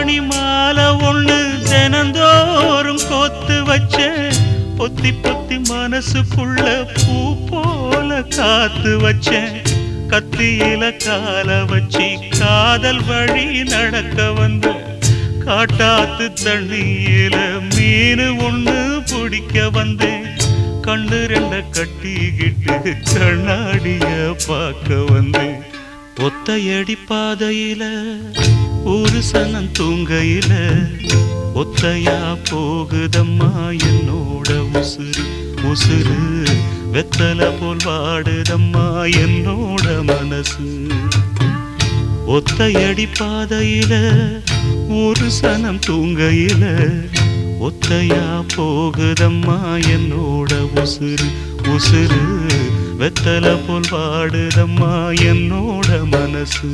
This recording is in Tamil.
மணி மாலை ஒண்ணு தினந்தோறும் கோத்து வச்ச பொத்தி பொத்தி மனசுக்குள்ள பூ போல காத்து வச்சேன் கத்தியில கால வச்சி காதல் வழி நடக்க வந்த காட்டாத்து தண்ணியில மீன் ஒண்ணு பிடிக்க வந்தேன் கண்ணு ரெண்ட கட்டிக்கிட்டு கண்ணாடிய பார்க்க வந்தேன் ஒத்தையடி பாதையில ஒரு சனம் தூங்கையில ஒத்தையா போகுதம்மா என்னோட உசுறு உசுறு வெத்தல போல் வாடுதம்மா என்னோட மனசு ஒத்தையடி பாதையில ஒரு சனம் தூங்கையில ஒத்தையா போகுதம்மா என்னோட உசுறு உசுறு வெத்தல போல் வாடுதம்மா என்னோட மனசு